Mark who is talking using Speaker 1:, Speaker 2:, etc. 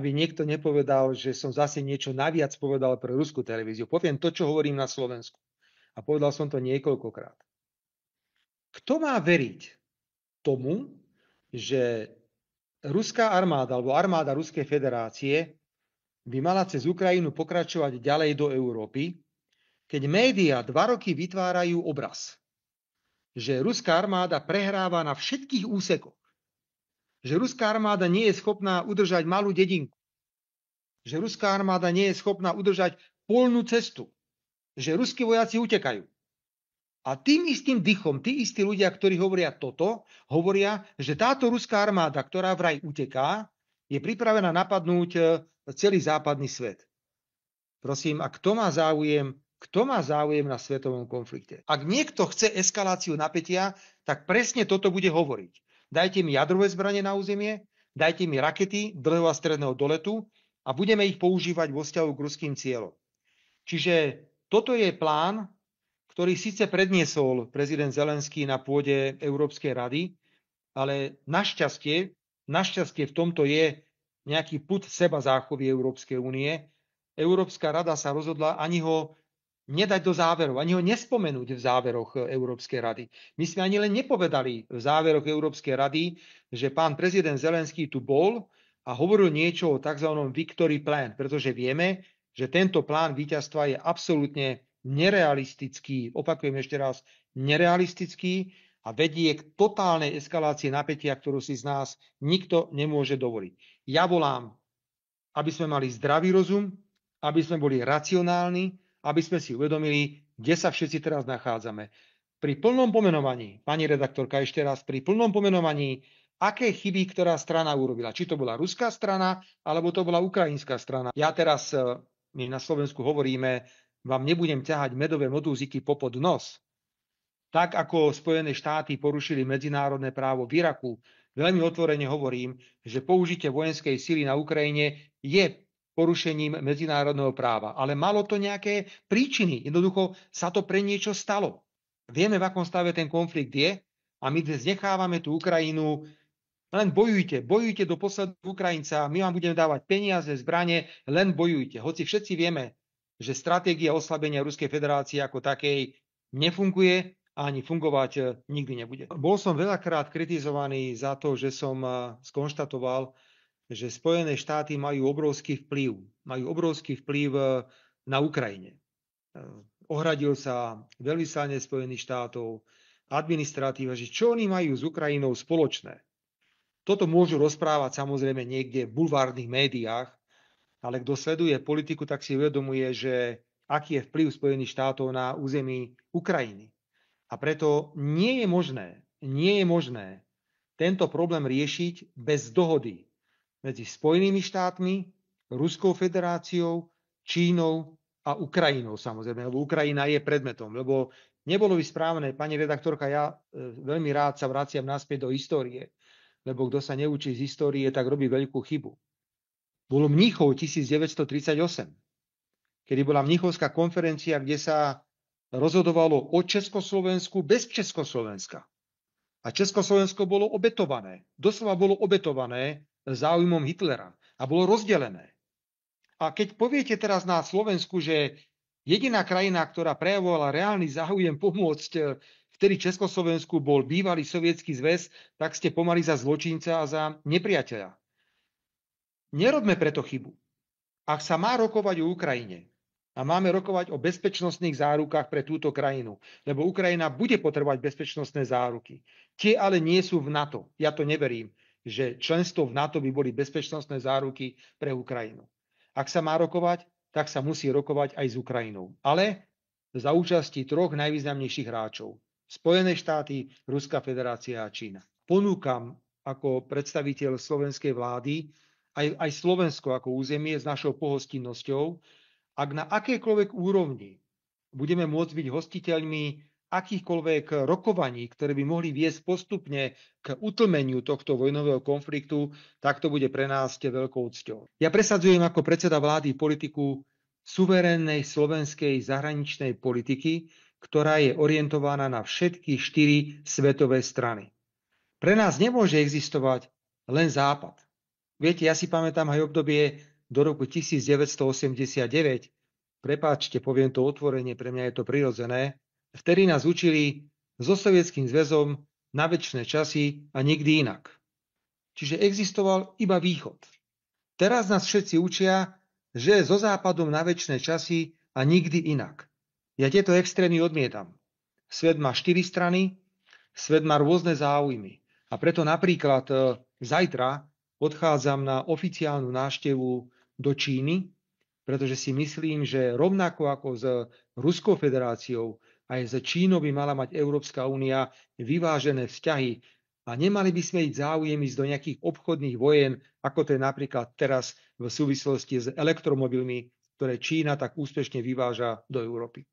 Speaker 1: aby niekto nepovedal, že som zase niečo naviac povedal pre ruskú televíziu. Poviem to, čo hovorím na Slovensku. A povedal som to niekoľkokrát. Kto má veriť tomu, že ruská armáda alebo armáda Ruskej federácie by mala cez Ukrajinu pokračovať ďalej do Európy, keď médiá 2 roky vytvárajú obraz, že ruská armáda prehráva na všetkých úsekoch, že ruská armáda nie je schopná udržať malú dedinku, že ruská armáda nie je schopná udržať polnú cestu, že ruskí vojaci utekajú. A tým istým dychom, tí istí ľudia, ktorí hovoria toto, hovoria, že táto ruská armáda, ktorá vraj uteká, je pripravená napadnúť celý západný svet. Prosím, a kto má záujem na svetovom konflikte? Ak niekto chce eskaláciu napätia, tak presne toto bude hovoriť. Dajte mi jadrové zbranie na územie, dajte mi rakety dlhého a stredného doletu a budeme ich používať vo vzťahu k ruským cieľom. Čiže toto je plán, ktorý síce predniesol prezident Zelenský na pôde Európskej rady, ale našťastie v tomto je nejaký pud seba záchovy Európskej únie. Európska rada sa rozhodla ani ho nedať do záverov, ani ho nespomenúť v záveroch Európskej rady. My sme ani len nepovedali v záveroch Európskej rady, že pán prezident Zelenský tu bol a hovoril niečo o tzv. Victory Plan, pretože vieme, že tento plán víťazstva je absolútne nerealistický, opakujem ešte raz, nerealistický a vedie k totálnej eskalácii napätia, ktorú si z nás nikto nemôže dovoliť. Ja volám, aby sme mali zdravý rozum, aby sme boli racionálni, aby sme si uvedomili, kde sa všetci teraz nachádzame. Pri plnom pomenovaní, pani redaktorka, ešte raz, pri plnom pomenovaní, aké chyby ktorá strana urobila. Či to bola ruská strana, alebo to bola ukrajinská strana. Ja teraz, my na Slovensku hovoríme, vám nebudem ťahať medové modúziky popod nos. Tak ako Spojené štáty porušili medzinárodné právo v Iraku, veľmi otvorene hovorím, že použitie vojenskej sily na Ukrajine je porušením medzinárodného práva. Ale malo to nejaké príčiny. Jednoducho sa to pre niečo stalo. Vieme, v akom stave ten konflikt je a my dnes nechávame tú Ukrajinu. Len bojujte do posledného Ukrajinca, my vám budeme dávať peniaze, zbrane, len bojujte. Hoci všetci vieme, že stratégia oslabenia Ruskej federácie ako takej nefunguje a ani fungovať nikdy nebude. Bol som veľakrát kritizovaný za to, že som skonštatoval, že Spojené štáty majú obrovský vplyv na Ukrajine. Ohradil sa veľvyslanec Spojených štátov, administratíva, že čo oni majú s Ukrajinou spoločné. Toto môžu rozprávať samozrejme niekde v bulvárnych médiách, ale kto sleduje politiku, tak si uvedomuje, že aký je vplyv Spojených štátov na území Ukrajiny. A preto nie je možné tento problém riešiť bez dohody medzi Spojenými štátmi, Ruskou federáciou, Čínou a Ukrajinou samozrejme, lebo Ukrajina je predmetom. Lebo nebolo by správne, pani redaktorka, ja veľmi rád sa vraciam naspäť do histórie, lebo kto sa neučí z histórie, tak robí veľkú chybu. Bolo Mníchov 1938, kedy bola Mníchovská konferencia, kde sa rozhodovalo o Československu bez Československa. A Československo bolo obetované. Doslova bolo obetované záujmom Hitlera a bolo rozdelené. A keď poviete teraz na Slovensku, že jediná krajina, ktorá prejavovala reálny záujem pomôcť, vtedy Československu bol bývalý Sovietsky zväz, tak ste pomaly za zločinca a za nepriateľa. Nerobme preto chybu. Ak sa má rokovať o Ukrajine a máme rokovať o bezpečnostných zárukách pre túto krajinu, lebo Ukrajina bude potrebovať bezpečnostné záruky. Tie ale nie sú v NATO. Ja to neverím, že členstvo v NATO by boli bezpečnostné záruky pre Ukrajinu. Ak sa má rokovať, tak sa musí rokovať aj s Ukrajinou. Ale za účasti 3 najvýznamnejších hráčov. Spojené štáty, Ruská federácia a Čína. Ponúkam ako predstaviteľ slovenskej vlády aj Slovensko ako územie s našou pohostinnosťou, ak na akejkoľvek úrovni budeme môcť byť hostiteľmi akýchkoľvek rokovaní, ktoré by mohli viesť postupne k utlmeniu tohto vojnového konfliktu, tak to bude pre nás veľkou cťou. Ja presadzujem ako predseda vlády politiku suverénnej slovenskej zahraničnej politiky, ktorá je orientovaná na všetky 4 svetové strany. Pre nás nemôže existovať len Západ. Viete, ja si pamätám aj obdobie do roku 1989. Prepáčte, poviem to otvorene, pre mňa je to prirodzené. Vtedy nás učili so Sovietským zväzom na večné časy a nikdy inak. Čiže existoval iba východ. Teraz nás všetci učia, že so západom na večné časy a nikdy inak. Ja tieto extrémy odmietam. Svet má 4 strany, svet má rôzne záujmy. A preto napríklad zajtra odchádzam na oficiálnu návštevu do Číny, pretože si myslím, že rovnako ako s Ruskou federáciou, aj s Čínou by mala mať Európska únia vyvážené vzťahy a nemali by sme ísť záujem ísť do nejakých obchodných vojen, ako to je napríklad teraz v súvislosti s elektromobilmi, ktoré Čína tak úspešne vyváža do Európy.